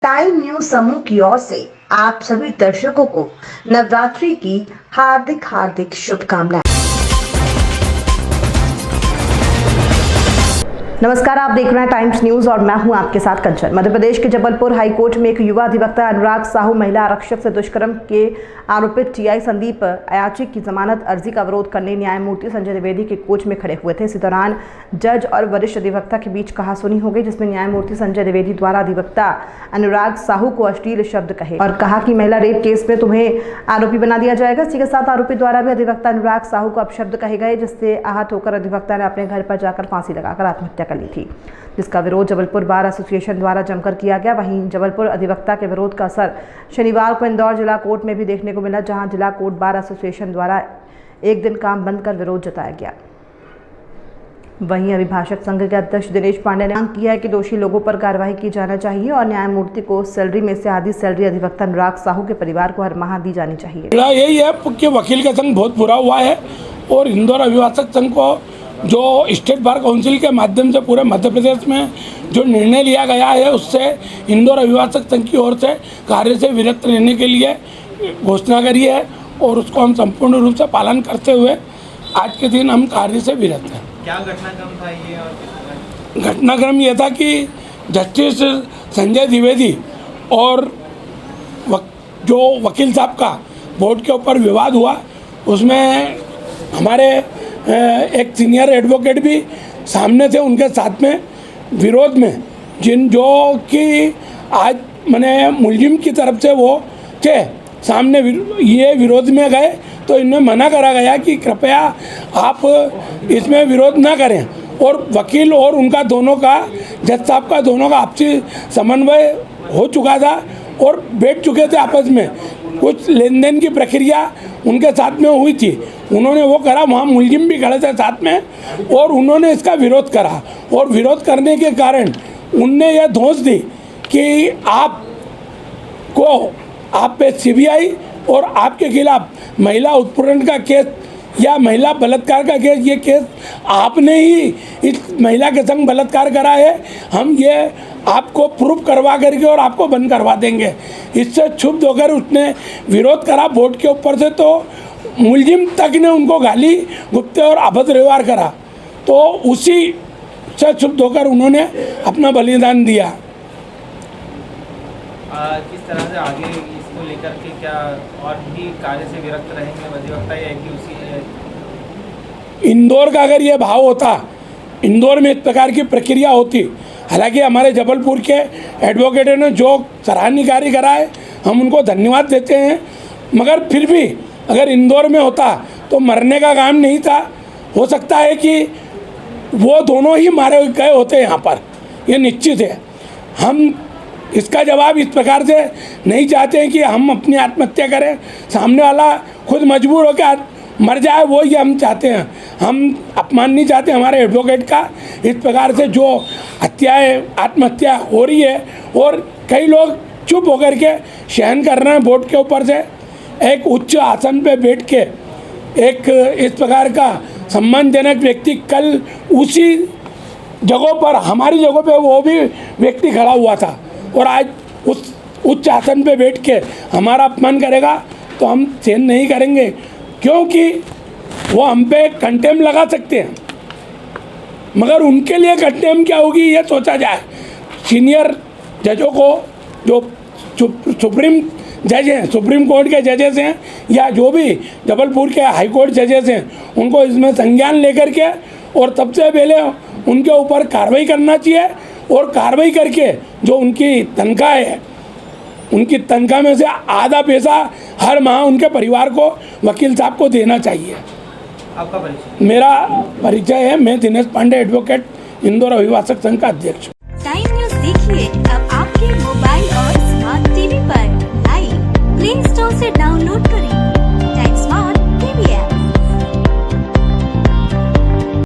Time news समूह की ओर से आप सभी दर्शकों को नवरात्रि की हार्दिक शुभकामनाएं। नमस्कार, आप देख रहे हैं टाइम्स न्यूज और मैं हूं आपके साथ कंचन। मध्य प्रदेश के जबलपुर हाईकोर्ट में एक युवा अधिवक्ता अनुराग साहू महिला आरक्षक से दुष्कर्म के आरोपित टीआई संदीप अयाचिक की जमानत अर्जी का विरोध करने न्यायमूर्ति संजय द्विवेदी के कोच में खड़े हुए थे। इसी दौरान जज और वरिष्ठ अधिवक्ता के बीच कहासुनी हो गई, जिसमें न्यायमूर्ति संजय द्विवेदी द्वारा अधिवक्ता अनुराग साहू को अश्लील शब्द कहे और कहा कि महिला रेप केस में तुम्हें आरोपी बना दिया जाएगा। इसी के साथ आरोपी द्वारा भी अधिवक्ता अनुराग साहू को अपशब्द कहे गए, जिससे आहत होकर अधिवक्ता ने अपने घर पर जाकर फांसी लगाकर आत्महत्या कर ली थी, जिसका विरोध जबलपुर बार एसोसिएशन द्वारा जमकर किया गया। वहीं जबलपुर अधिवक्ता के विरोध का असर शनिवार को इंदौर जिला कोर्ट में भी देखने को मिला, जहां जिला कोर्ट बार एसोसिएशन द्वारा एक दिन काम बंद कर विरोध जताया गया। वहीं अभिभाषक संघ के अध्यक्ष दिनेश पांडे ने मांग की है कि दोषी लोगों पर कार्रवाई की जाना चाहिए और न्यायमूर्ति को सैलरी में से आधी सैलरी अधिवक्ता अनुराग साहू के परिवार को हर माह दी जानी चाहिए। यही है कि वकील का संघ बहुत बुरा हुआ है और इंदौर अभिभाषक संघ को जो स्टेट बार काउंसिल के माध्यम से पूरे मध्य प्रदेश में जो निर्णय लिया गया है, उससे इंदौर अभिभाषक संघ की ओर से कार्य से विरत रहने के लिए घोषणा करी है और उसको हम संपूर्ण रूप से पालन करते हुए आज के दिन हम कार्य से विरत हैं। क्या घटनाक्रम था ये? और घटनाक्रम ये था कि जस्टिस संजय द्विवेदी और जो वकील साहब का बोर्ड के ऊपर विवाद हुआ, उसमें हमारे एक सीनियर एडवोकेट भी सामने थे, उनके साथ में विरोध में जो कि आज मैंने मुलजिम की तरफ से वो थे सामने ये विरोध में गए, तो इन्हें मना करा गया कि कृपया आप इसमें विरोध ना करें। और वकील और उनका दोनों का, जज साहब का दोनों का आपसी समन्वय हो चुका था और बैठ चुके थे आपस में। कुछ लेन देन की प्रक्रिया उनके साथ में हुई थी, उन्होंने वो करा, वहाँ मुलजिम भी खड़े थे साथ में और उन्होंने इसका विरोध करा और विरोध करने के कारण उनने यह धौंस दी कि आप पे सीबीआई और आपके खिलाफ महिला उत्पीड़न का केस या महिला बलात्कार का केस, ये केस आपने ही इस महिला के संग बलात्कार करा है, हम ये आपको प्रूफ करवा करके और आपको बंद करवा देंगे। इससे क्षुब्ध होकर उसने विरोध करा बोर्ड के ऊपर से, तो मुलजिम तक ने उनको गाली गुप्ते और अभद्र व्यवहार करा, तो उसी से क्षुब्ध होकर उन्होंने अपना बलिदान दिया। किस तरह से आगे इसको लेकर के क्या और भी कार्य से विरक्त रहेंगे अधिवक्ता, या एक ही उसी इंदौर का अगर ये भाव होता, इंदौर में इस प्रकार की प्रक्रिया होती, हालांकि हमारे जबलपुर के एडवोकेटों ने जो सराहनीय कार्य करा है, हम उनको धन्यवाद देते हैं, मगर फिर भी अगर इंदौर में होता तो मरने का काम नहीं था। हो सकता है कि वो दोनों ही मारे गए होते यहाँ पर, ये निश्चित है। हम इसका जवाब इस प्रकार से नहीं चाहते हैं कि हम अपनी आत्महत्या करें, सामने वाला खुद मजबूर होकर मर जाए, वो ही हम चाहते हैं। हम अपमान नहीं चाहते हमारे एडवोकेट का। इस प्रकार से जो हत्याएँ आत्महत्या हो रही है और कई लोग चुप होकर के सहन कर रहे हैं बोर्ड के ऊपर से, एक उच्च आसन पे बैठ के एक इस प्रकार का सम्मानजनक व्यक्ति कल उसी जगहों पर, हमारी जगहों पे वो भी व्यक्ति खड़ा हुआ था और आज उस उच्च आसन पे बैठ के हमारा अपमान करेगा तो हम सहन नहीं करेंगे, क्योंकि वो हम पे कंटेम लगा सकते हैं, मगर उनके लिए कंटेम क्या होगी ये सोचा जाए। सीनियर जजों को, जो सुप्रीम जज हैं, सुप्रीम कोर्ट के जजेस हैं या जो भी जबलपुर के हाई कोर्ट जजेस हैं, उनको इसमें संज्ञान लेकर के और सबसे पहले उनके ऊपर कार्रवाई करना चाहिए और कार्रवाई करके जो उनकी तनख्वाह है, उनकी तनख्वाह में से आधा पैसा हर माह उनके परिवार को, वकील साहब को देना चाहिए। आपका परिचय? मेरा परिचय है, मैं दिनेश पांडे, एडवोकेट, इंदौर अभिभाषक संघ का अध्यक्ष।